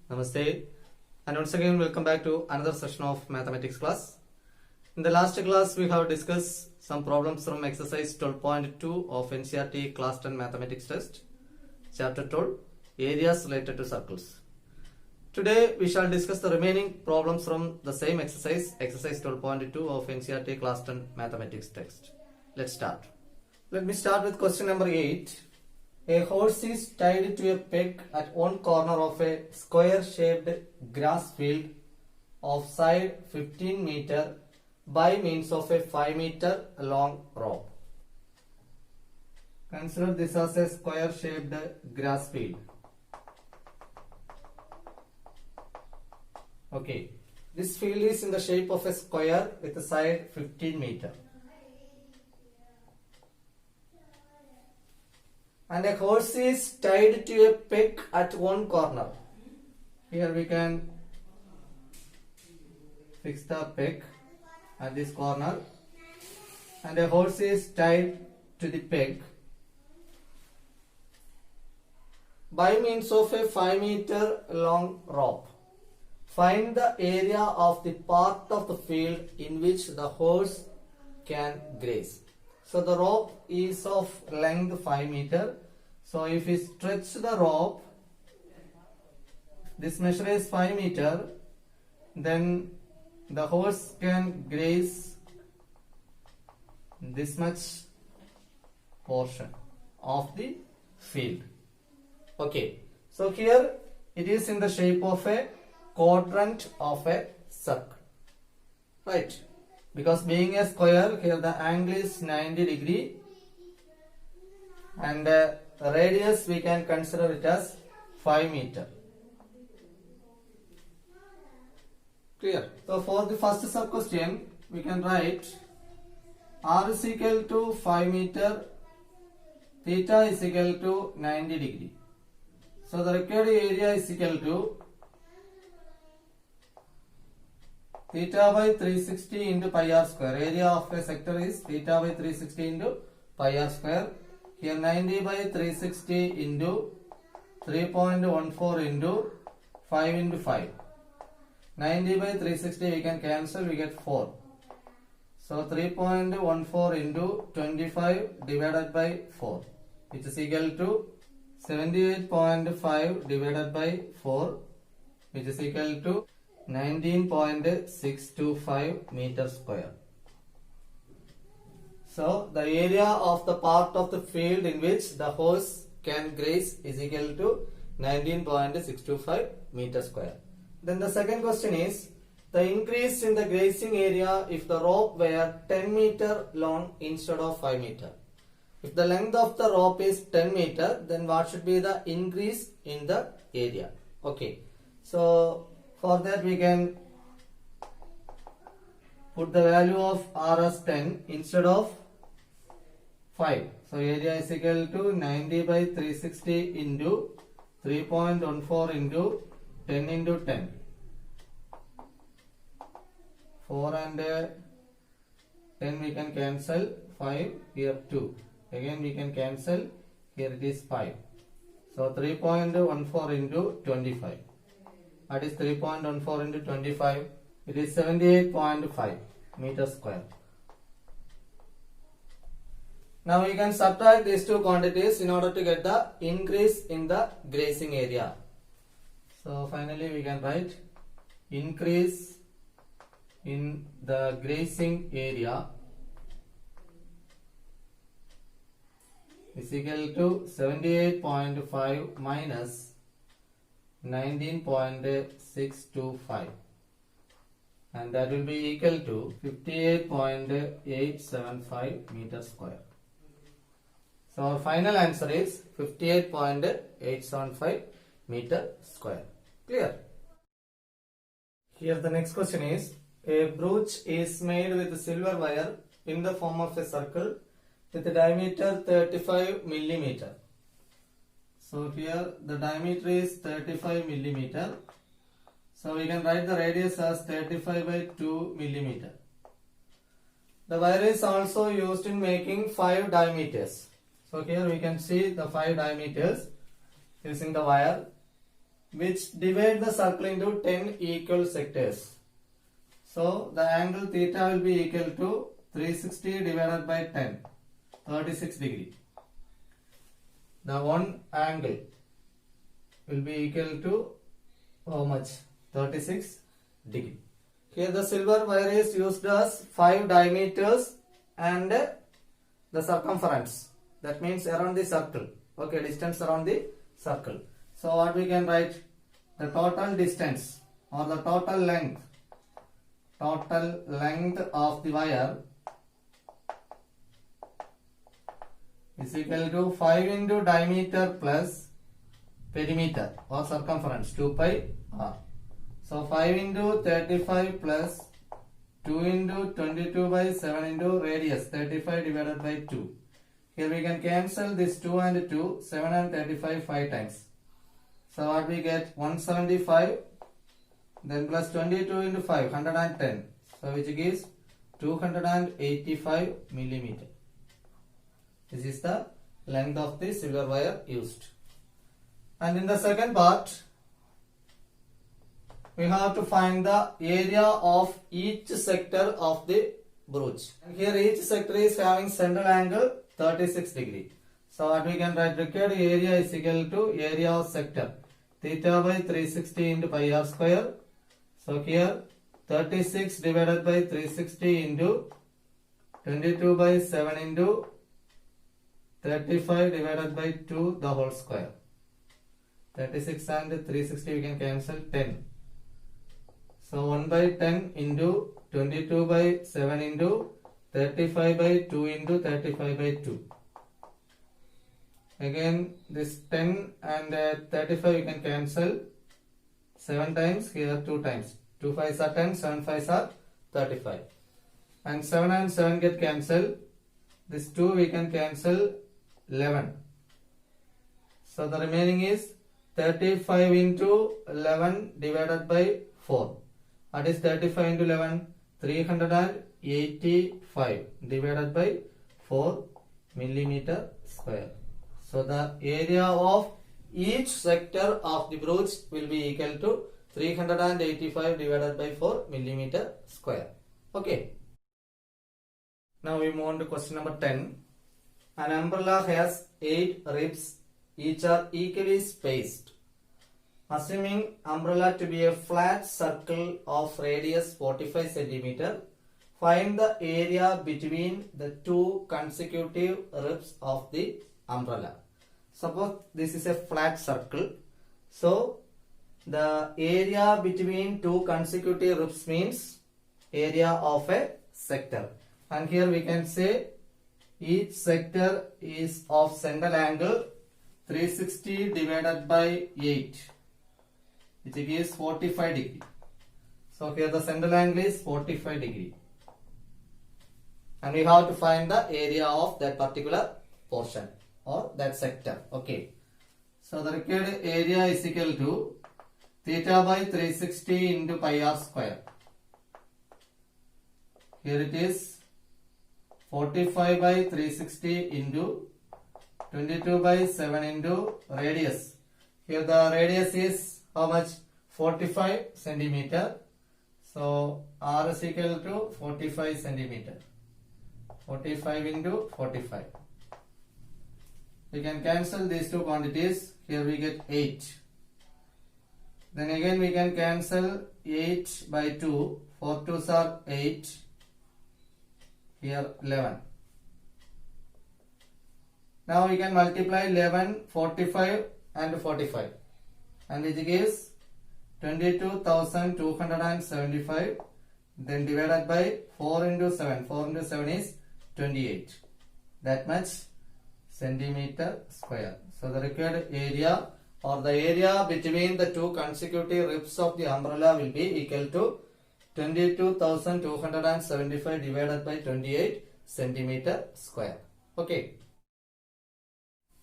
Namaste, and once again welcome back to another session of mathematics class. In the last class we have discussed some problems from exercise 12.2 of NCERT class 10 mathematics test, chapter 12, areas related to circles. Today we shall discuss the remaining problems from the same exercise 12.2 of NCERT class 10 mathematics text. Let's start. Let me start with question number 8. A horse is tied to a peg at one corner of a square-shaped grass field of side 15 meter by means of a 5 meter long rope. Consider this as a square-shaped grass field. Okay, this field is in the shape of a square with a side 15 meter. And a horse is tied to a peg at one corner. Here we can fix the peg at this corner, and a horse is tied to the peg by means of a 5 meter long rope. Find the area of the part of the field in which the horse can graze. So the rope is of length 5 meter. So if we stretch the rope, this measure is 5 meter, then the horse can graze this much portion of the field. Okay, so here it is in the shape of a quadrant of a circle, right? Because being a square, here the angle is 90 degree, and the radius we can consider it as 5 meter. Clear? So for the first sub question, we can write r is equal to 5 meter, theta is equal to 90 degree. So the required area is equal to theta by 360 into pi r square. Area of a sector is theta by 360 into pi r square. Here 90 by 360 into 3.14 into 5 into 5. 90 by 360 we can cancel, we get 4. So 3.14 into 25 divided by 4, which is equal to 78.5 divided by 4, which is equal to 19.625 meter square. So the area of the part of the field in which the horse can graze is equal to 19.625 meter square. Then the second question is the increase in the grazing area if the rope were 10 meter long instead of 5 meter. If the length of the rope is 10 meter, then what should be the increase in the area? Okay, so for that we can put the value of r as 10 instead of 5. So area is equal to 90 by 360 into 3.14 into 10 into 10. 4 and 10 we can cancel, 5 here 2. Again we can cancel, here it is 5. So 3.14 into 25. That is 3.14 into 25. It is 78.5 meter square. Now we can subtract these two quantities in order to get the increase in the grazing area. So finally we can write increase in the grazing area is equal to 78.5 minus 19.625, and that will be equal to 58.875 meter square. So our final answer is 58.875 meter square. Clear? Here the next question is, a brooch is made with silver wire in the form of a circle with a diameter 35 millimeter. So here the diameter is 35 millimeter. So we can write the radius as 35 by 2 millimeter. The wire is also used in making 5 diameters. So here we can see the 5 diameters using the wire. which divide the circle into 10 equal sectors. So the angle theta will be equal to 360 divided by 10, 36 degree. The one angle will be equal to how much? 36 degree. Here the silver wire is used as 5 diameters and the circumference. That means around the circle. Okay, distance around the circle. So what we can write? The total distance or the total length of the wire is equal to 5 into diameter plus perimeter or circumference 2 pi r. So 5 into 35 plus 2 into 22 by 7 into radius 35 divided by 2. Here we can cancel this 2 and 2, 7 and 35 5 times. So what we get? 175, then plus 22 into 5, 110. So which gives 285 millimeter. This is the length of the silver wire used. And in the second part, we have to find the area of each sector of the brooch. And here each sector is having central angle 36 degree. So what we can write? Required area is equal to area of sector theta by 360 into pi r square. So here 36 divided by 360 into 22 by 7 into 35 divided by 2 the whole square. 36 and 360 we can cancel 10. So 1 by 10 into 22 by 7 into 35 by 2 into 35 by 2. Again this 10 and 35 you can cancel 7 times, here 2 times. 2 5s are 10, 7 5s are 35. And 7 and 7 get cancelled. This 2 we can cancel 11. So the remaining is 35 into 11 divided by 4. That is 35 into 11, 385 divided by 4 millimeter square. So the area of each sector of the brooch will be equal to 385 divided by 4 millimeter square. Okay. Now we move on to question number 10. An umbrella has 8 ribs, each are equally spaced. Assuming umbrella to be a flat circle of radius 45 cm, find the area between the two consecutive ribs of the umbrella. Suppose this is a flat circle. So the area between two consecutive ribs means area of a sector. And here we can say each sector is of central angle 360 divided by 8, which gives 45 degree. So here the central angle is 45 degree. And we have to find the area of that particular portion or that sector. Okay. So the required area is equal to theta by 360 into pi r square. Here it is 45 by 360 into 22 by 7 into radius. Here the radius is how much? 45 centimeter. So r is equal to 45 centimeter. 45 into 45. We can cancel these two quantities. Here we get 8. Then again we can cancel 8 by 2. 4 2s are 8. Here 11. Now we can multiply 11, 45 and 45. And it gives 22,275. Then divided by 4 into 7. 4 into 7 is 28. That much centimeter square. So the required area or the area between the two consecutive ribs of the umbrella will be equal to 22,275 divided by 28 centimeter square. Okay.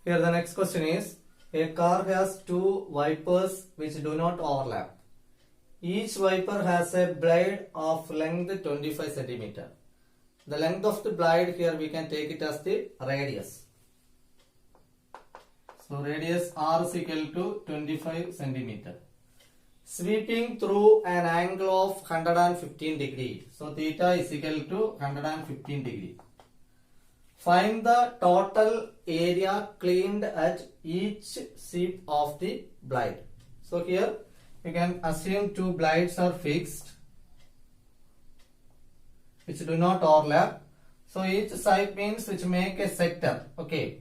Here the next question is, a car has two wipers which do not overlap. Each wiper has a blade of length 25 centimeter. The length of the blade here we can take it as the radius. So So radius R is equal to 25 centimeter. Sweeping through an angle of 115 degree. So theta is equal to 115 degree. Find the total area cleaned at each sweep of the blade. So here we can assume two blades are fixed which do not overlap. So each side means which make a sector. Okay.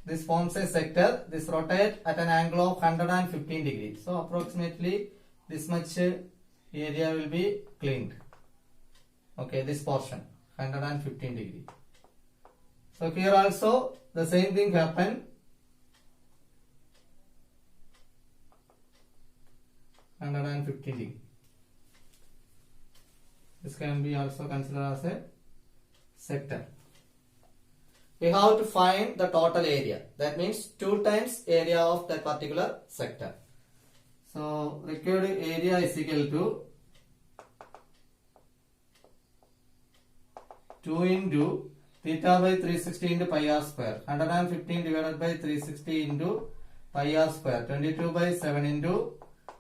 This forms a sector. This rotate at an angle of 115 degrees. So approximately this much area will be cleaned. Okay, this portion 115 degree. So here also the same thing happen. 150 degree. This can be also considered as a sector. We have to find the total area. That means 2 times area of that particular sector. So required area is equal to 2 into theta by 360 into pi r square. 115 divided by 360 into pi r square. 22 by 7 into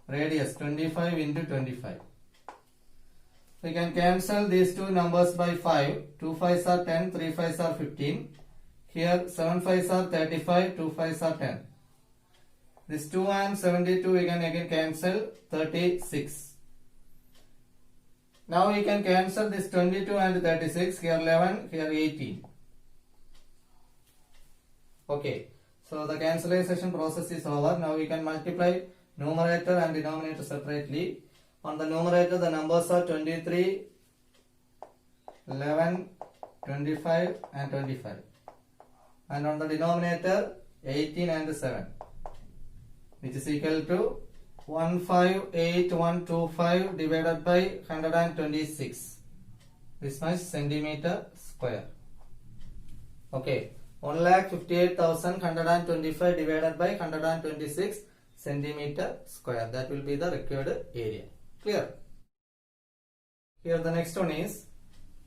radius 25 into 25. We can cancel these two numbers by 5. 2 5s are 10, 3 5s are 15. Here 7 5s are 35, 2 5s are 10. This 2 and 72 we can again cancel, 36. Now we can cancel this 22 and 36, here 11, here 18. Okay, so the cancellation process is over. Now we can multiply numerator and denominator separately. On the numerator the numbers are 23, 11, 25 and 25. And on the denominator 18 and 7, which is equal to 158,125 divided by 126. This much centimeter square. Okay, 1,58,125 divided by 126 centimeter square. That will be the required area. Clear? Here the next one is,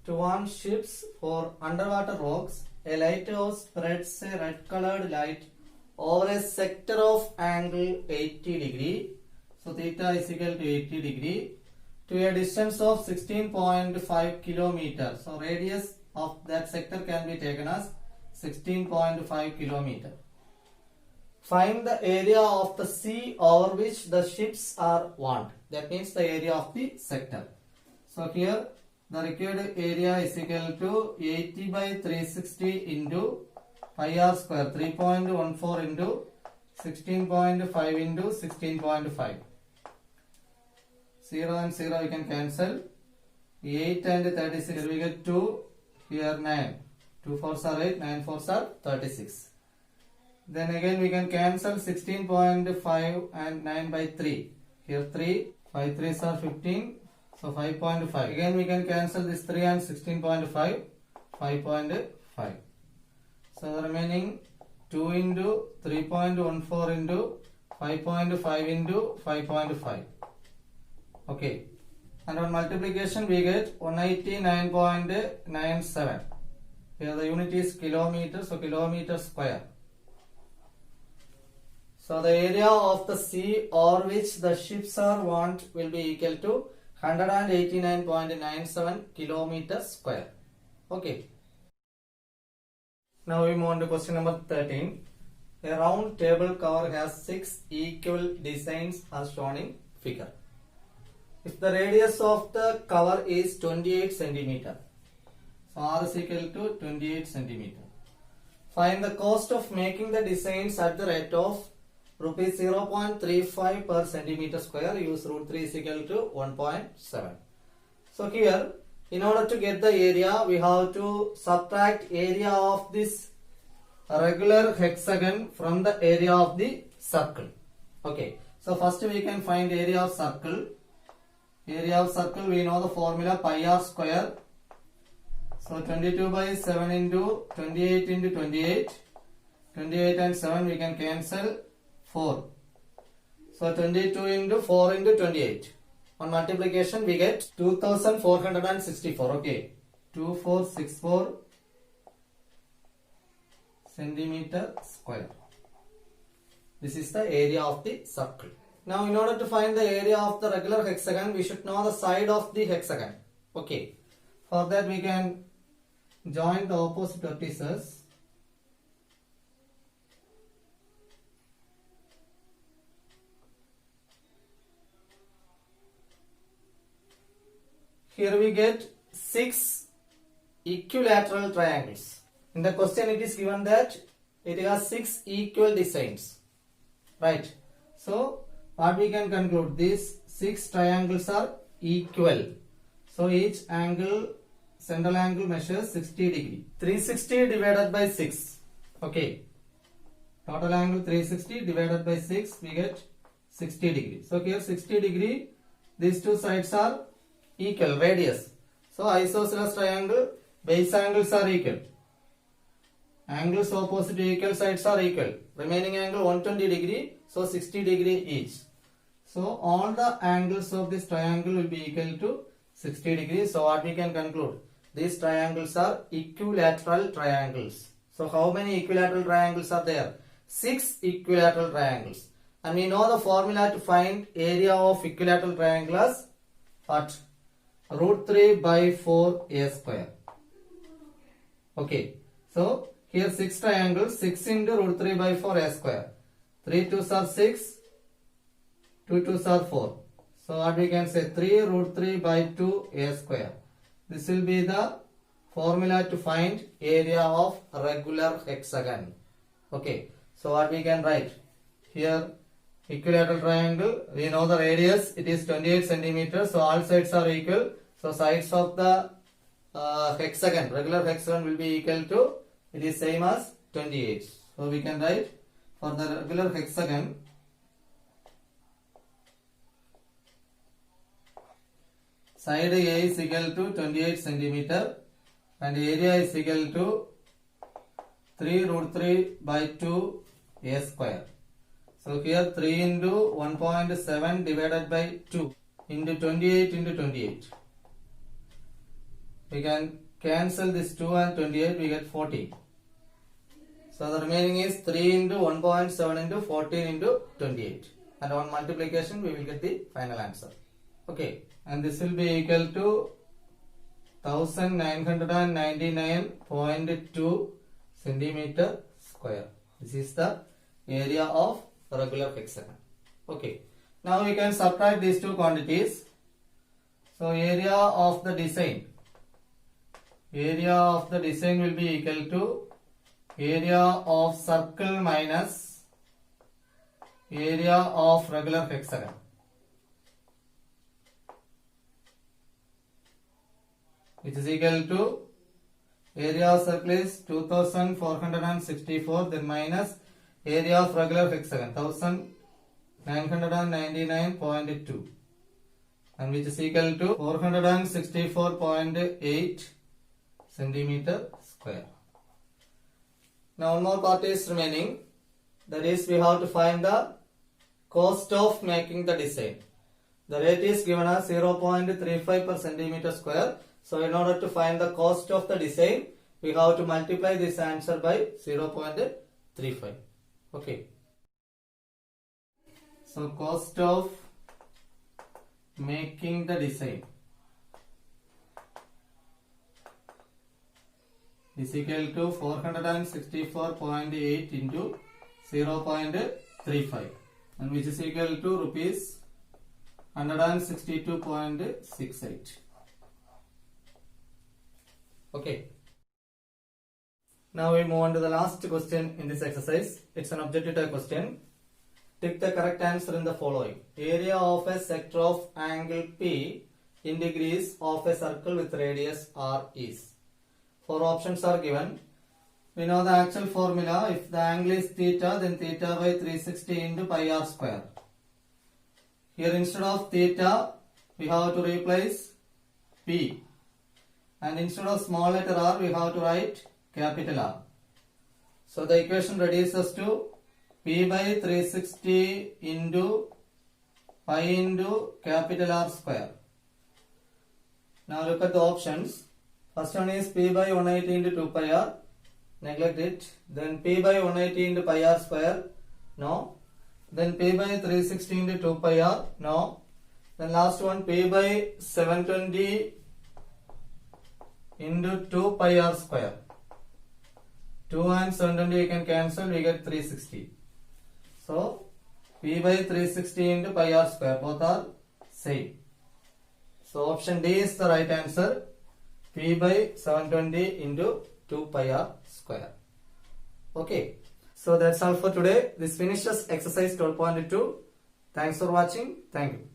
to warn ships for underwater rocks, a lighthouse spreads a red colored light over a sector of angle 80 degree. So theta is equal to 80 degree to a distance of 16.5 kilometer. So radius of that sector can be taken as 16.5 kilometer. Find the area of the sea over which the ships are warned. That means the area of the sector. So here the required area is equal to 80 by 360 into pi r square, 3.14 into 16.5 into 16.5. 0 and 0 we can cancel. 8 and 36 we get 2, here 9. 2 4s are 8, 9 4s are 36. Then again we can cancel 16.5 and 9 by 3. Here 3, 5 3s are 15. So 5.5. Again we can cancel this 3 and 16.5, 5.5. So the remaining 2 into 3.14 into 5.5 into 5.5. Okay. And on multiplication we get 189.97. Here the unit is kilometer, so kilometer square. So the area of the sea over which the ships are warned will be equal to 189.97 kilometer square. Okay. Now we move on to question number 13. A round table cover has 6 equal designs as shown in figure. If the radius of the cover is 28 centimeter, so R is equal to 28 centimeter. Find the cost of making the designs at the rate of rupees 0.35 per centimeter square. Use root 3 is equal to 1.7. So here, in order to get the area, we have to subtract area of this regular hexagon from the area of the circle. Okay. So first we can find area of circle. Area of circle, we know the formula pi r square. So 22 by 7 into 28 into 28. 28 and 7 we can cancel. 4. So 22 into 4 into 28. On multiplication we get 2464. Okay. 2464 centimeter square. This is the area of the circle. Now in order to find the area of the regular hexagon, we should know the side of the hexagon. Okay. For that we can join the opposite vertices. Here we get 6 equilateral triangles. In the question it is given that it has 6 equal designs. Right. So what we can conclude, these 6 triangles are equal. So each angle, central angle measures 60 degree. 360 divided by 6. Okay. Total angle 360 divided by 6, we get 60 degree. So here 60 degree, these two sides are equal, radius. So isosceles triangle, base angles are equal. Angles opposite equal sides are equal. Remaining angle 120 degree, so 60 degree each. So all the angles of this triangle will be equal to 60 degrees. So what we can conclude? These triangles are equilateral triangles. So how many equilateral triangles are there? 6 equilateral triangles. And we know the formula to find area of equilateral triangle as what? Root 3 by 4 a square. Okay. So here 6 triangles, 6 into root 3 by 4 a square. 3 2s are 6, 2 2s are 4. So what we can say, 3 root 3 by 2 a square. This will be the formula to find area of regular hexagon. Okay. So what we can write? Here equilateral triangle, we know the radius, it is 28 centimeters. So all sides are equal. So sides of the hexagon, regular hexagon will be equal to, it is same as 28. So we can write for the regular hexagon, side A is equal to 28 centimeter and area is equal to 3 root 3 by 2 a square. So here 3 into 1.7 divided by 2 into 28 into 28. We can cancel this 2 and 28, we get 40. So the remaining is 3 into 1.7 into 14 into 28. And on multiplication we will get the final answer. Okay. And this will be equal to 1999.2 centimeter square. This is the area of regular hexagon. Okay. Now we can subtract these two quantities. So area of the design. Area of the design will be equal to area of circle minus area of regular hexagon. Which is equal to area of circle is 2464, then minus area of regular hexagon 1999.2, and which is equal to 464.8 centimeter square. Now one more part is remaining, that is we have to find the cost of making the design. The rate is given as 0.35 per centimeter square. So in order to find the cost of the design, we have to multiply this answer by 0.35. Okay. So cost of making the design is equal to 464.8 into 0.35, and which is equal to rupees 162.68. Okay. Now we move on to the last question in this exercise. It's an objective type question. Take the correct answer in the following. Area of a sector of angle P in degrees of a circle with radius R is. 4 options are given. We know the actual formula. If the angle is theta, then theta by 360 into pi r square. Here instead of theta, we have to replace P. And instead of small letter r, we have to write capital R. So the equation reduces to P by 360 into pi into capital R square. Now look at the options. First one is P by 180 into 2 pi r. neglect it. Then p by 180 into pi r square, no. Then p by 360 into 2 pi r, no. Then last one, p by 720 into 2 pi r square. 2 and 720 you can cancel, we get 360. So p by 360 into pi r square, both are same. So option D is the right answer. P by 720 into 2 pi r square. Okay. So that's all for today. This finishes exercise 12.2. Thanks for watching. Thank you.